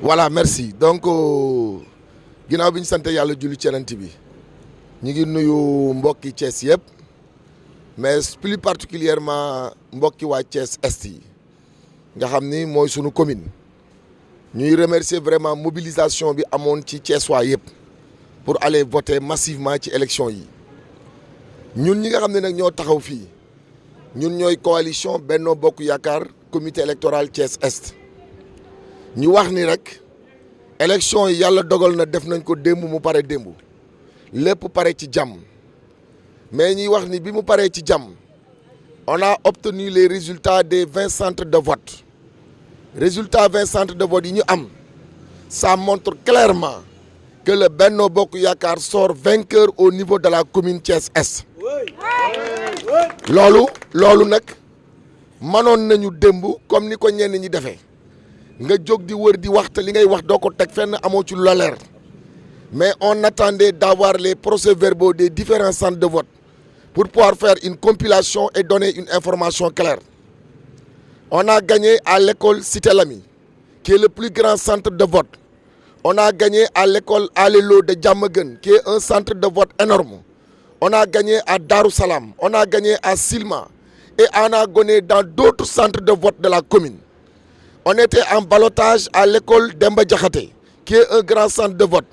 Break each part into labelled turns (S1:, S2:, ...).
S1: voilà merci donc ginnaaw bi ñu sant yàlla julli ci Yonent bi ñu ngi nuyu mbokki Thiès yëpp mais plus particulièrement mbokki waa Thiès Est yi nga xam ni mooy sunu commune ñuy remercier vraiment mobilisation bi amoon ci Thiès waa yëpp pour aller voter massivement ci élection yi ñun ñi nga xam ne nag ñoo taxaw fii ñun ñooy coalition Benno Bokk Yaakaar comité électoral Thiès Est ñu wax ni rek élection yi yàlla dogal na def nañ ko démb mu pare démb lépp pare ci jàmm mais ñuy wax ni bi mu paree ci jàmm on a obtenu les résultats des 20 centres de vote résultats 20 centres de vote yi ñu am ça montre clairement que le Benno Bokk Yaakaar sort vainqueur au niveau de la commune Thiès Est loolu nag manoon nañu démb comme ni ko ñenn ñi defee nga jóg di wër di wax te li ngay wax doo ko teg fenn amoo ci lu leer mais on attendait d'avoir les procès-verbaux des différents centres de vote pour pouvoir faire une compilation et donner une information claire. On a gagné à l'école Cité Lamy, qui est le plus grand centre de vote. On a gagné à l'école Alelo de Diamaguène, qui est un centre de vote énorme. On a gagné à Darou Salam, on a gagné à Silma et on a gagné dans d'autres centres de vote de la commune. On était en ballottage à l'école Demba Diakhaté, qui est un grand centre de vote.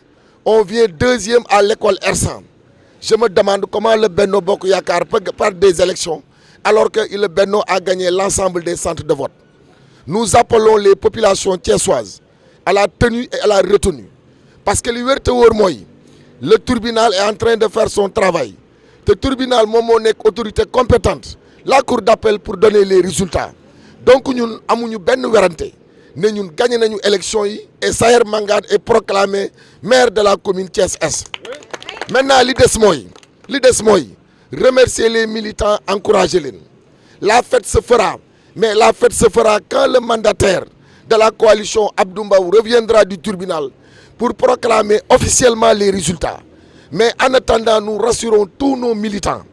S1: On vient deuxième à l'école Ersan. Je me demande comment le Benno Bokk Yaakaar peut perdre des élections alors que le Benno a gagné l'ensemble des centres de vote. Nous appelons les populations thiessoises à la tenue et à la retenue. Parce que li wér te wóor mooy le tribunal est en train de faire son travail. Le tribunal moom moo nekk autorité compétente, la cour d'appel pour donner les résultats. Donc ñun amuñu benn werante ne ñun gagné nañu élection yi et Sayer Mangane est proclamé maire de la commune Thiès Est. Maintenant li des mooy remercier les militants, encourager leen. La fête se fera, mais la fête se fera quand le mandataire de la coalition Abdou Mbow reviendra du tribunal pour proclamer officiellement les résultats. Mais en attendant, nous rassurons tous nos militants.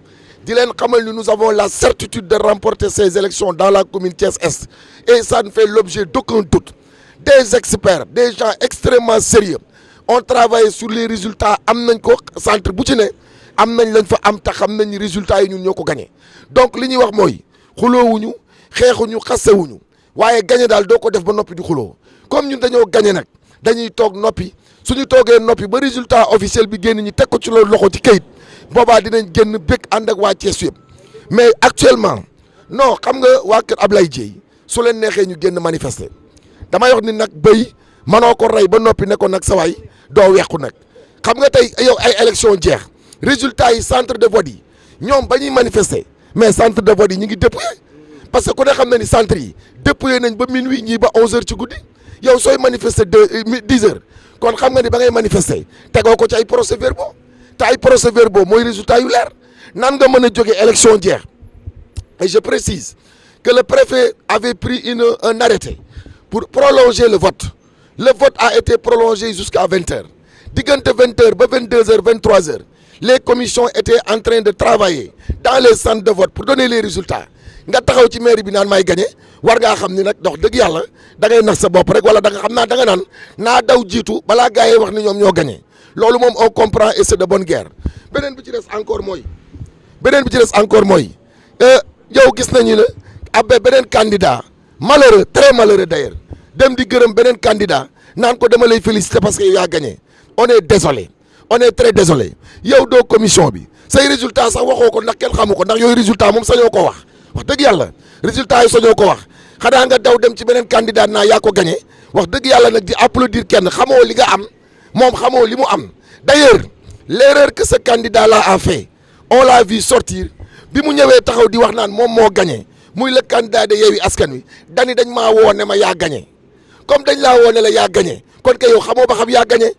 S1: Di leen xamal ni nous avons la certitude de remporter ces élections dans la commune Thiès-Est et ça ne fait l'objet d'aucun doute. Des experts, des gens extrêmement sérieux ont travaillé sur les résultats. Am nañ ko centre bu ci ne am nañ lañ fa am te xam nañ résultats yi ñun ñoo ko gagné donc li ñuy wax mooy xuloowuñu xeexuñu xasewuñu waaye gagné daal doo ko def ba noppi di xuloo comme ñun dañoo gagné nag dañuy toog noppi suñu toogee noppi ba résultat officiel bi génn ñi teg ko ci loolu loxo ci kayit boobaa dinañ génn bëgg ànd ak waa Thiès yëpp mais actuellement non xam nga waa kër Ablaye Dieye su leen neexee ñu génn manifester damay wax ni nag béy manoo ko rey ba noppi ne ko nag sawaay doo wequ nag xam nga tey yow ay élection jeex résultat yi centre de vote yi ñoom ba ñuy manifester mais centre de vote yi ñu ngi dépouillé parce que ku ne xam na ni centre yi dépouillé nañ ba minuit ñii ba 11h ci guddi yow sooy manifester 10h kon xam nga ni ba ngay manifester tegoo ko ci ay procès-verbaux te ay procès-verbaux mooy résultat yu leer nan nga mën a jógee élection jeex et je précise que le préfet avait pris un arrêté pour prolonger le vote. Le vote a été prolongé jusqu'à 20h. Diggante 20h ba 22h, 23h, les commissions étaient en train de travailler dans les centres de vote pour donner les résultats. Nga taxaw ci mairie bi naan may gagné war ngaa xam ni nag dox dëgg yàlla da ngay nax sa bopp rek wala da nga xam da nga naan naa daw jiitu balaa gars yi wax ni ñoom ñoo gagné loolu moom on comprend et c'est de bonne guerre. beneen bi ci des encore mooy yow gis nañu ne ab beneen candidat malheureux très malheureux d'ailleurs dem di gërëm beneen candidat naan ko dama lay féliciter parce que yow yaa gagné on est désolé on est très désolé yow doo commission bi say résultat sax waxoo ko ndax kenn xamu ko ndax yooyu résultat moom sañoo ko wax dëgg yàlla résultat yi sañoo ko wax xanaa nga daw dem ci beneen candidat naa yaa ko gagné wax dëgg yàlla nag di applaudir kenn xamoo li nga am moom xamoo li mu am d'ailleurs l'erreur que ce candidat là a fait on l'a vu sortir bi mu ñëwee taxaw di wax naan moom moo gagné muy le candidat de Yewwi Askan Wi dani dañ maa woo ne ma yaa gagné comme dañ laa woo ne la yaa gagné kon kay yow xamoo ba xam yaa gagné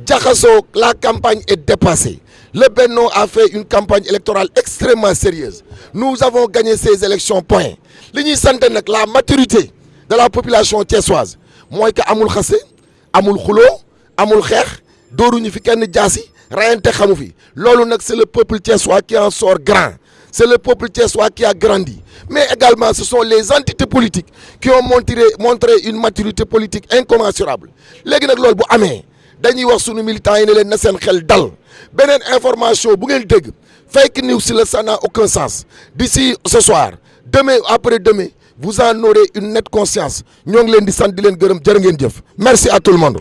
S1: jaxasoo la campagne est dépassée. Le Benno a fait une campagne électorale extrêmement sérieuse. Nous avons gagné ces élections, point. Li ñuy sant nag la maturité de la population thiessoise mooy que amul xase amul xuloo amul xeex dooruñu fi kenn jaasi rayante xamu fi loolu nag c'est le peuple thiessois qui en sort grand c'est le peuple thiessois qui a grandi. Mais également, ce sont les entités politiques qui ont montré une maturité politique incommensurable. Léegi nag loolu bu amee dañuy wax sunu militants yi ne leen na seen xel dal beneen information bu ngeen dégg fake news si la ça n'a aucun sens. D'ici ce soir, demain après-demain, vous en aurez une nette conscience ñoo ngi leen di sant di leen gërëm jërë ngeen jëf. Merci à tout le monde.